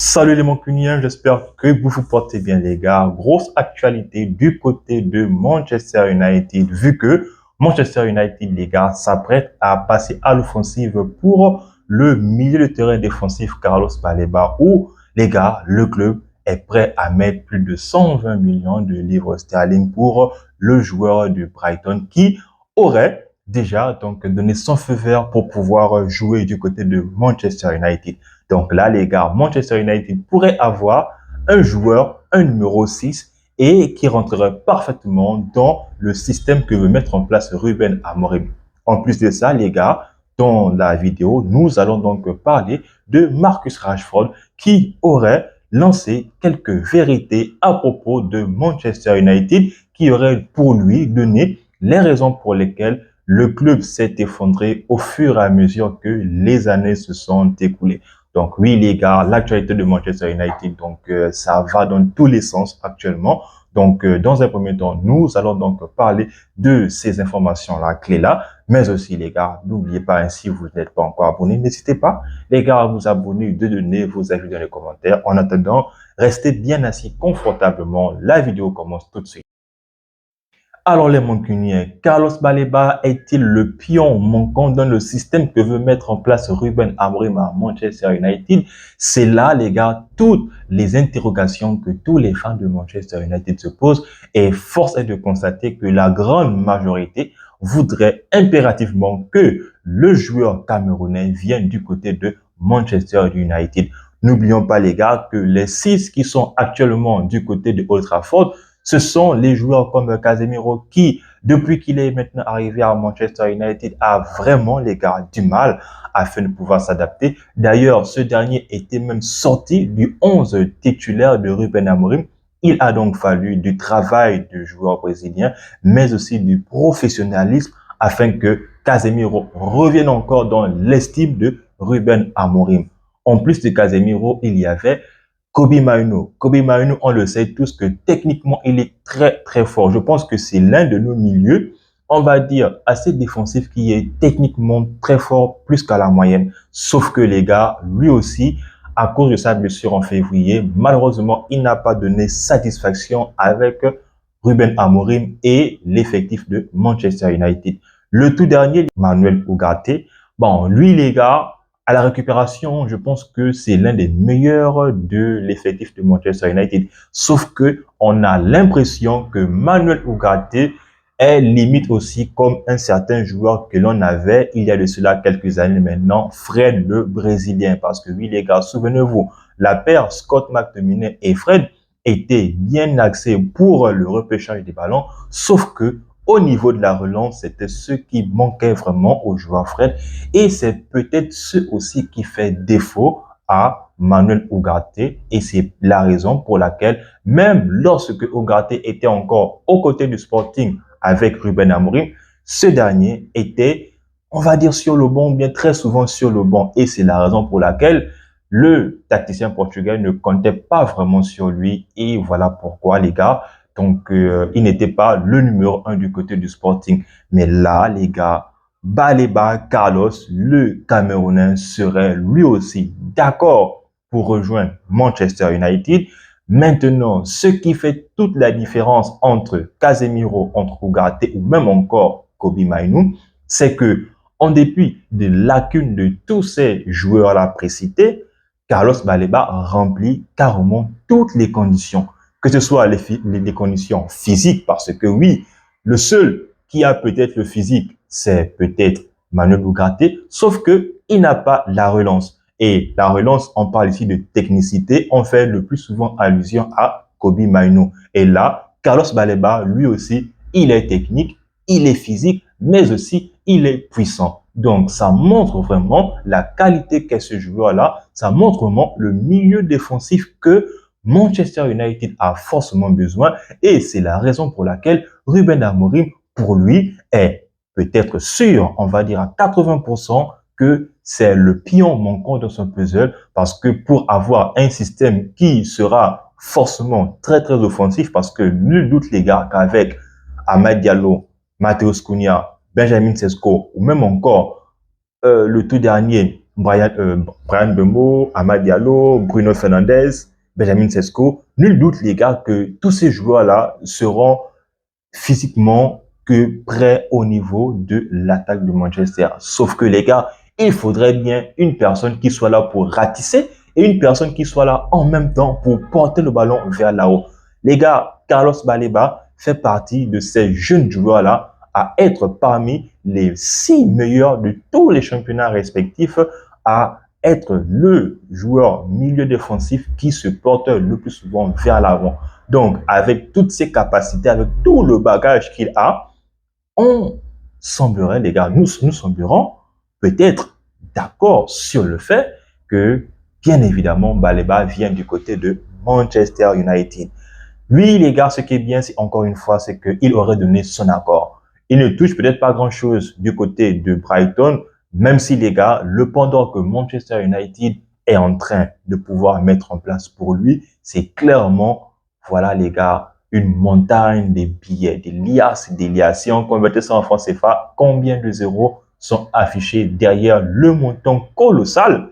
Salut les Mancuniens, j'espère que vous vous portez bien les gars. Grosse actualité du côté de Manchester United, vu que Manchester United, les gars, s'apprête à passer à l'offensive pour le milieu de terrain défensif Carlos Baleba, où les gars, le club est prêt à mettre plus de 120 millions de livres sterling pour le joueur du Brighton qui aurait déjà donc donné son feu vert pour pouvoir jouer du côté de Manchester United. Donc là, les gars, Manchester United pourrait avoir un joueur, un numéro 6, et qui rentrerait parfaitement dans le système que veut mettre en place Ruben Amorim. En plus de ça, les gars, dans la vidéo, nous allons donc parler de Marcus Rashford qui aurait lancé quelques vérités à propos de Manchester United qui aurait pour lui donné les raisons pour lesquelles le club s'est effondré au fur et à mesure que les années se sont écoulées. Donc oui, les gars, l'actualité de Manchester United, donc ça va dans tous les sens actuellement. Donc dans un premier temps, nous allons donc parler de ces informations-là, clés-là, mais aussi les gars, n'oubliez pas, si vous n'êtes pas encore abonné, n'hésitez pas, les gars, à vous abonner, de donner vos avis dans les commentaires. En attendant, restez bien assis confortablement. La vidéo commence tout de suite. Alors les Mancuniens, Carlos Baleba est-il le pion manquant dans le système que veut mettre en place Ruben Amorim à Manchester United? C'est là, les gars, toutes les interrogations que tous les fans de Manchester United se posent, et force est de constater que la grande majorité voudrait impérativement que le joueur camerounais vienne du côté de Manchester United. N'oublions pas, les gars, que les 6 qui sont actuellement du côté de Old Trafford, ce sont les joueurs comme Casemiro qui, depuis qu'il est maintenant arrivé à Manchester United, a vraiment, les gars, du mal afin de pouvoir s'adapter. D'ailleurs, ce dernier était même sorti du 11 titulaire de Ruben Amorim. Il a donc fallu du travail du joueur brésilien, mais aussi du professionnalisme afin que Casemiro revienne encore dans l'estime de Ruben Amorim. En plus de Casemiro, il y avait Kobbie Mainoo. Kobbie Mainoo, on le sait tous que techniquement, il est très, très fort. Je pense que c'est l'un de nos milieux, on va dire, assez défensif, qui est techniquement très fort, plus qu'à la moyenne. Sauf que les gars, lui aussi, à cause de sa blessure en février, malheureusement, il n'a pas donné satisfaction avec Ruben Amorim et l'effectif de Manchester United. Le tout dernier, Manuel Ugarte, bon, lui, les gars, à la récupération, je pense que c'est l'un des meilleurs de l'effectif de Manchester United. Sauf que on a l'impression que Manuel Ugarte est limite aussi comme un certain joueur que l'on avait il y a de cela quelques années maintenant, Fred le Brésilien. Parce que oui, les gars, souvenez-vous, la paire Scott McTominay et Fred était bien axée pour le repêchage des ballons, sauf que au niveau de la relance, c'était ce qui manquait vraiment au joueur Fred. Et c'est peut-être ce aussi qui fait défaut à Manuel Ugarte. Et c'est la raison pour laquelle, même lorsque Ugarte était encore aux côtés du Sporting avec Ruben Amorim, ce dernier était, on va dire, sur le banc, bien très souvent sur le banc. Et c'est la raison pour laquelle le tacticien portugais ne comptait pas vraiment sur lui. Et voilà pourquoi, les gars, donc, il n'était pas le numéro 1 du côté du Sporting. Mais là, les gars, Baleba Carlos, le Camerounais, serait lui aussi d'accord pour rejoindre Manchester United. Maintenant, ce qui fait toute la différence entre Casemiro, entre Ugarte ou même encore Kobbie Mainoo, c'est que, en dépit des lacunes de tous ces joueurs-là précités, Carlos Baleba remplit carrément toutes les conditions, que ce soit les conditions physiques, parce que oui, le seul qui a peut-être le physique, c'est peut-être Manuel Ugarte, sauf que il n'a pas la relance. Et la relance, on parle ici de technicité, on fait le plus souvent allusion à Kobbie Mainoo. Et là, Carlos Baleba, lui aussi, il est technique, il est physique, mais aussi il est puissant. Donc, ça montre vraiment la qualité qu'est ce joueur-là. Ça montre vraiment le milieu défensif que Manchester United a forcément besoin. Et c'est la raison pour laquelle Ruben Amorim, pour lui, est peut-être sûr, on va dire à 80%, que c'est le pion manquant dans son puzzle, parce que pour avoir un système qui sera forcément très très offensif, parce que nul doute les gars qu'avec Amad Diallo, Matheus Cunha, Benjamin Sesko ou même encore le tout dernier Brian Mbeumo, Amad Diallo, Bruno Fernandes, Benjamin Sesko. Nul doute, les gars, que tous ces joueurs-là seront physiquement que prêts au niveau de l'attaque de Manchester. Sauf que, les gars, il faudrait bien une personne qui soit là pour ratisser et une personne qui soit là en même temps pour porter le ballon vers là-haut. Les gars, Carlos Baleba fait partie de ces jeunes joueurs-là à être parmi les 6 meilleurs de tous les championnats respectifs, à être le joueur milieu défensif qui se porte le plus souvent vers l'avant. Donc, avec toutes ses capacités, avec tout le bagage qu'il a, on semblerait, les gars, nous semblerions peut-être d'accord sur le fait que, bien évidemment, Baleba vient du côté de Manchester United. Lui, les gars, ce qui est bien, c'est encore une fois, c'est qu'il aurait donné son accord. Il ne touche peut-être pas grand-chose du côté de Brighton, même si, les gars, le pendant que Manchester United est en train de pouvoir mettre en place pour lui, c'est clairement, voilà, les gars, une montagne de billets, des liasses, des liasses. Si on convertit ça en francs CFA, combien de zéros sont affichés derrière le montant colossal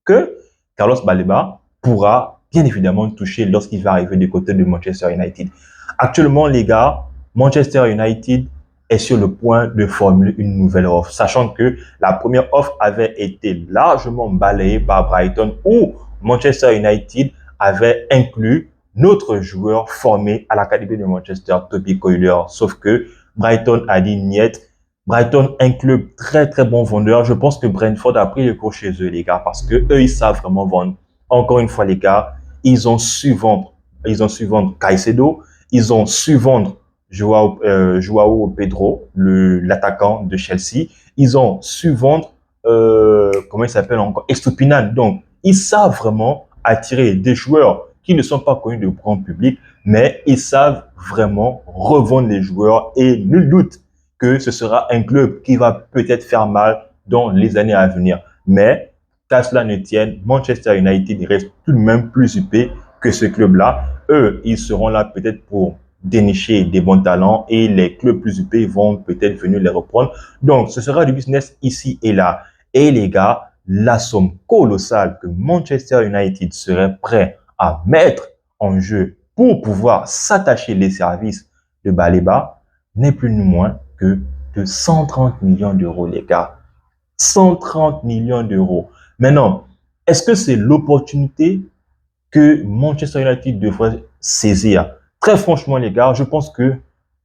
que Carlos Baleba pourra bien évidemment toucher lorsqu'il va arriver du côté de Manchester United. Actuellement, les gars, Manchester United est sur le point de formuler une nouvelle offre, sachant que la première offre avait été largement balayée par Brighton, où Manchester United avait inclus notre joueur formé à l'académie de Manchester, Toby Coyler. Sauf que Brighton a dit niet. Brighton, un club très très bon vendeur. Je pense que Brentford a pris le cours chez eux, les gars, parce que eux, ils savent vraiment vendre. Encore une fois, les gars, ils ont su vendre. Ils ont su vendre Caicedo. Ils ont su vendre Joao Pedro, l'attaquant de Chelsea. Ils ont su vendre, comment il s'appelle encore, Estupinan. Donc, ils savent vraiment attirer des joueurs qui ne sont pas connus du grand public, mais ils savent vraiment revendre les joueurs et nul doute que ce sera un club qui va peut-être faire mal dans les années à venir. Mais, qu'à cela ne tienne, Manchester United reste tout de même plus huppé que ce club-là. Eux, ils seront là peut-être pour dénicher des bons talents et les clubs plus huppés vont peut-être venir les reprendre. Donc, ce sera du business ici et là. Et les gars, la somme colossale que Manchester United serait prêt à mettre en jeu pour pouvoir s'attacher les services de Baleba n'est plus ni moins que de 130 millions d'euros, les gars. 130 millions d'euros. Maintenant, est-ce que c'est l'opportunité que Manchester United devrait saisir? Très franchement, les gars, je pense que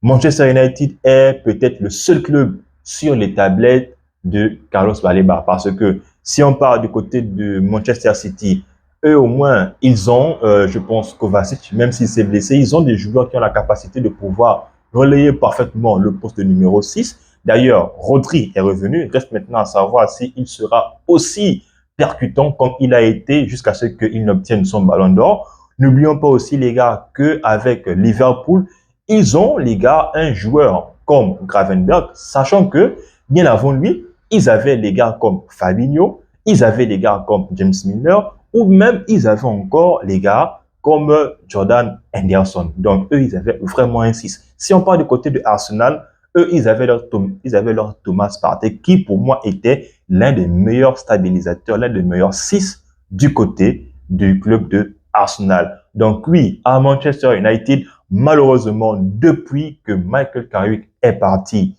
Manchester United est peut-être le seul club sur les tablettes de Carlos Baleba. Parce que si on part du côté de Manchester City, eux au moins, ils ont, je pense, Kovacic, même s'il s'est blessé, ils ont des joueurs qui ont la capacité de pouvoir relayer parfaitement le poste de numéro 6. D'ailleurs, Rodri est revenu. Il reste maintenant à savoir s'il sera aussi percutant comme il a été jusqu'à ce qu'il n'obtienne son ballon d'or. N'oublions pas aussi, les gars, qu'avec Liverpool, ils ont, les gars, un joueur comme Gravenberch, sachant que, bien avant lui, ils avaient les gars comme Fabinho, ils avaient les gars comme James Milner, ou même ils avaient encore les gars comme Jordan Henderson. Donc, eux, ils avaient vraiment un 6. Si on parle du côté de Arsenal, eux, ils avaient leur Thomas Partey, qui pour moi était l'un des meilleurs stabilisateurs, l'un des meilleurs 6 du côté du club de Arsenal. Donc oui, à Manchester United, malheureusement, depuis que Michael Carrick est parti,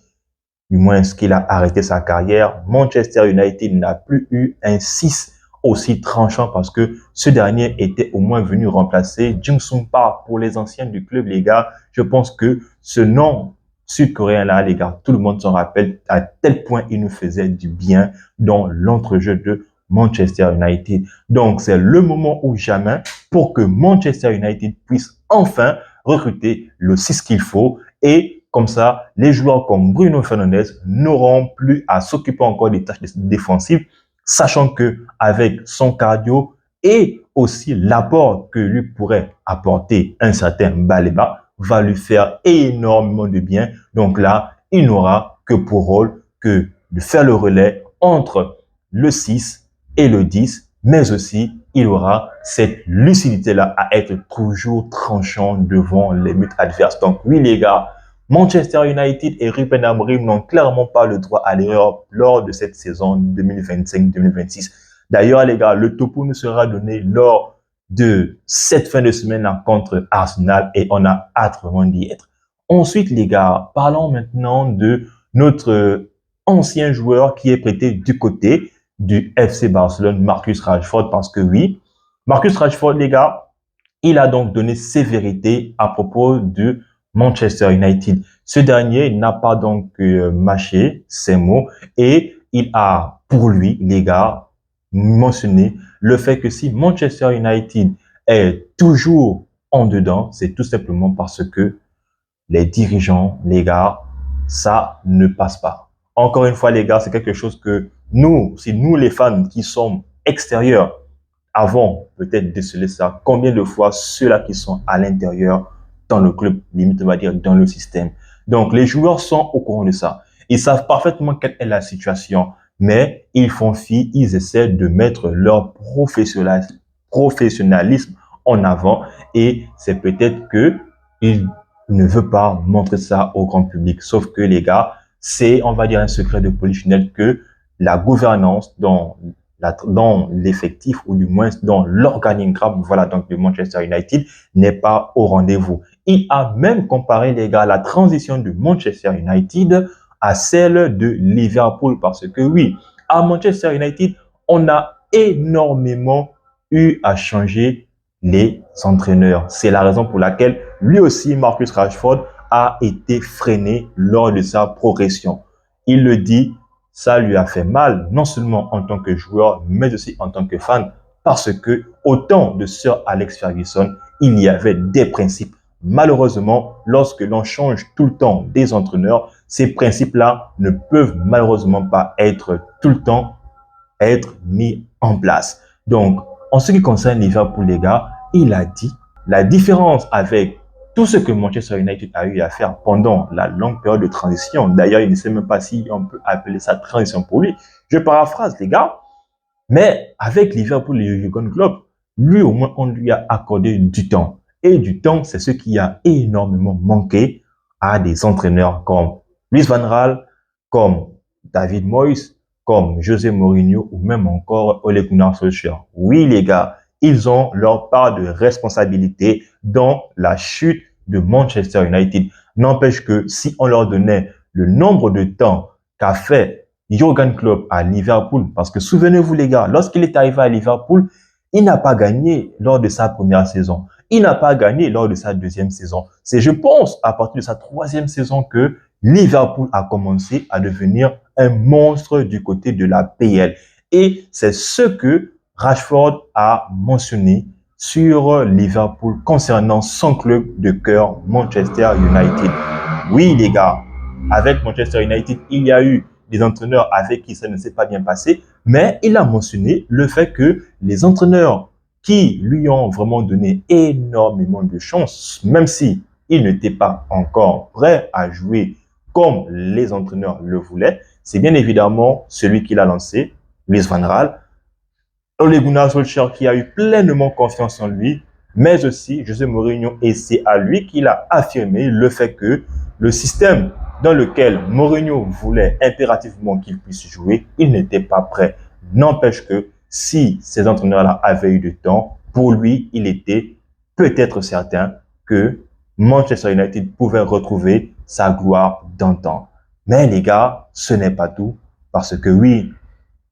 du moins ce qu'il a arrêté sa carrière, Manchester United n'a plus eu un 6 aussi tranchant parce que ce dernier était au moins venu remplacer Jung-Sung Park. Pour les anciens du club, les gars, je pense que ce nom sud-coréen-là, les gars, tout le monde s'en rappelle à tel point il nous faisait du bien dans l'entrejeu de Manchester United. Donc, c'est le moment ou jamais pour que Manchester United puisse enfin recruter le 6 qu'il faut et comme ça, les joueurs comme Bruno Fernandes n'auront plus à s'occuper encore des tâches défensives, sachant que avec son cardio et aussi l'apport que lui pourrait apporter un certain Baleba va lui faire énormément de bien. Donc là, il n'aura que pour rôle que de faire le relais entre le 6 et le 10, mais aussi il aura cette lucidité-là à être toujours tranchant devant les buts adverses. Donc oui les gars, Manchester United et Ruben Amorim n'ont clairement pas le droit à l'erreur lors de cette saison 2025-2026. D'ailleurs, les gars, le topo nous sera donné lors de cette fin de semaine contre Arsenal et on a hâte vraiment d'y être. Ensuite, les gars, parlons maintenant de notre ancien joueur qui est prêté du côté du FC Barcelone, Marcus Rashford, parce que oui, Marcus Rashford, les gars, il a donc donné ses vérités à propos de Manchester United. Ce dernier n'a pas donc mâché ses mots et il a, pour lui, les gars, mentionné le fait que si Manchester United est toujours en dedans, c'est tout simplement parce que les dirigeants, les gars, ça ne passe pas. Encore une fois, les gars, c'est quelque chose que nous, c'est nous les fans qui sommes extérieurs, avons peut-être décelé ça. Combien de fois ceux-là qui sont à l'intérieur dans le club, limite on va dire dans le système. Donc les joueurs sont au courant de ça. Ils savent parfaitement quelle est la situation, mais ils font fi, ils essaient de mettre leur professionnalisme en avant et c'est peut-être que ils ne veulent pas montrer ça au grand public. Sauf que les gars, c'est, on va dire, un secret de polichinelle que la gouvernance dans l'effectif ou du moins dans l'organigramme, voilà, donc de Manchester United n'est pas au rendez-vous. Il a même comparé, les gars, la transition de Manchester United à celle de Liverpool parce que oui, à Manchester United, on a énormément eu à changer les entraîneurs. C'est la raison pour laquelle lui aussi, Marcus Rashford, a été freiné lors de sa progression. Il le dit, ça lui a fait mal, non seulement en tant que joueur, mais aussi en tant que fan, parce que au temps de Sir Alex Ferguson, il y avait des principes. Malheureusement, lorsque l'on change tout le temps des entraîneurs, ces principes-là ne peuvent malheureusement pas être tout le temps mis en place. Donc, en ce qui concerne Liverpool, les gars, il a dit la différence avec tout ce que Manchester United a eu à faire pendant la longue période de transition. D'ailleurs, il ne sait même pas si on peut appeler ça transition pour lui. Je paraphrase, les gars. Mais avec Liverpool et le Jurgen Klopp, lui au moins, on lui a accordé du temps. Et du temps, c'est ce qui a énormément manqué à des entraîneurs comme Luis Van Gaal, comme David Moyes, comme José Mourinho ou même encore Ole Gunnar Solskjaer. Oui, les gars, ils ont leur part de responsabilité dans la chute de Manchester United. N'empêche que si on leur donnait le nombre de temps qu'a fait Jurgen Klopp à Liverpool, parce que souvenez-vous les gars, lorsqu'il est arrivé à Liverpool, il n'a pas gagné lors de sa première saison. Il n'a pas gagné lors de sa deuxième saison. C'est, je pense, à partir de sa troisième saison que Liverpool a commencé à devenir un monstre du côté de la PL. Et c'est ce que Rashford a mentionné sur Liverpool concernant son club de cœur, Manchester United. Oui, les gars, avec Manchester United, il y a eu des entraîneurs avec qui ça ne s'est pas bien passé, mais il a mentionné le fait que les entraîneurs qui lui ont vraiment donné énormément de chance, même si il n'était pas encore prêt à jouer comme les entraîneurs le voulaient, c'est bien évidemment celui qui l'a lancé, Luis Van Gaal, Ole Gunnar Solskjaer qui a eu pleinement confiance en lui, mais aussi José Mourinho, et c'est à lui qu'il a affirmé le fait que le système dans lequel Mourinho voulait impérativement qu'il puisse jouer, il n'était pas prêt. N'empêche que si ces entraîneurs-là avaient eu du temps, pour lui, il était peut-être certain que Manchester United pouvait retrouver sa gloire d'antan. Mais les gars, ce n'est pas tout, parce que oui,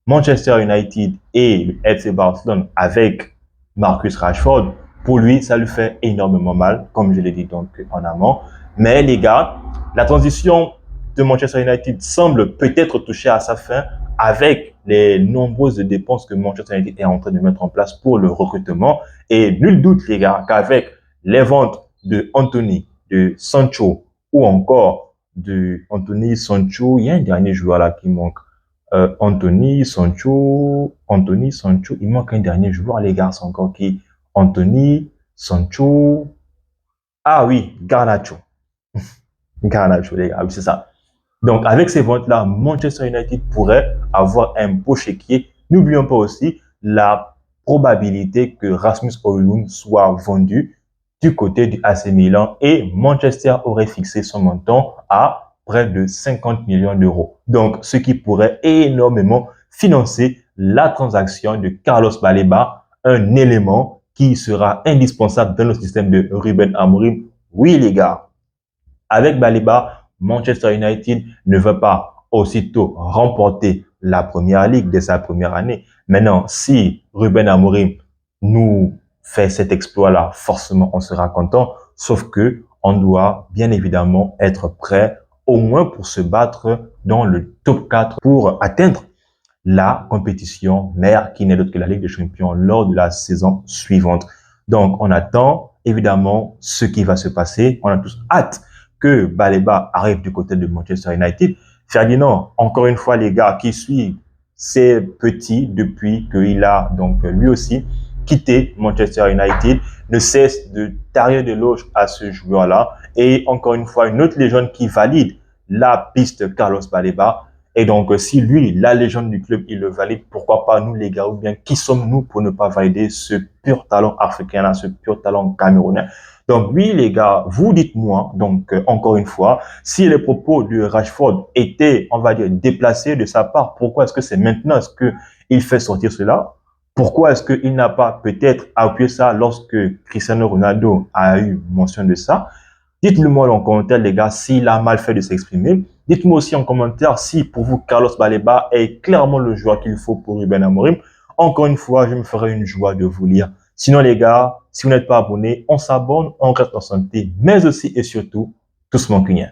Manchester United et le FC Barcelone avec Marcus Rashford, pour lui, ça lui fait énormément mal, comme je l'ai dit donc en amont. Mais les gars, la transition de Manchester United semble peut-être toucher à sa fin avec les nombreuses dépenses que Manchester United est en train de mettre en place pour le recrutement. Et nul doute, les gars, qu'avec les ventes de Anthony, de Sancho ou encore de Anthony, Sancho, il y a un dernier joueur là qui manque. Anthony, Sancho, il manque un dernier joueur, les gars, c'est encore qui? Anthony, Sancho, ah oui, Garnacho. Garnacho, les gars, oui, c'est ça. Donc, avec ces ventes-là, Manchester United pourrait avoir un beau chéquier. N'oublions pas aussi la probabilité que Rasmus Højlund soit vendu du côté du AC Milan et Manchester aurait fixé son montant à près de 50 millions d'euros. Donc, ce qui pourrait énormément financer la transaction de Carlos Baleba, un élément qui sera indispensable dans le système de Ruben Amorim. Oui, les gars, avec Baleba, Manchester United ne veut pas aussitôt remporter la première ligue dès sa première année. Maintenant, si Ruben Amorim nous fait cet exploit-là, forcément, on sera content. Sauf que on doit bien évidemment être prêt au moins pour se battre dans le top 4 pour atteindre la compétition mère qui n'est d'autre que la Ligue des Champions lors de la saison suivante. Donc, on attend évidemment ce qui va se passer. On a tous hâte que Baleba arrive du côté de Manchester United. Ferdinand, encore une fois, les gars, qui suit ces petits depuis qu'il a donc lui aussi quitté Manchester United, ne cesse de tarir de l'éloge à ce joueur-là. Et encore une fois, une autre légende qui valide la piste Carlos Baleba. Et donc, si lui, la légende du club, il le valide, pourquoi pas nous, les gars, ou bien qui sommes-nous pour ne pas valider ce pur talent africain-là, ce pur talent camerounais? Donc, oui, les gars, vous dites-moi, donc, encore une fois, si les propos de Rashford étaient, on va dire, déplacés de sa part, pourquoi est-ce que c'est maintenant qu'il fait sortir cela? Pourquoi est-ce qu'il n'a pas peut-être appuyé ça lorsque Cristiano Ronaldo a eu mention de ça? Dites-le moi en commentaire, les gars, s'il a mal fait de s'exprimer. Dites-moi aussi en commentaire si pour vous, Carlos Baleba est clairement le joueur qu'il faut pour Ruben Amorim. Encore une fois, je me ferai une joie de vous lire. Sinon, les gars, si vous n'êtes pas abonné, on s'abonne, on reste en santé, mais aussi et surtout, tous mon cugnin.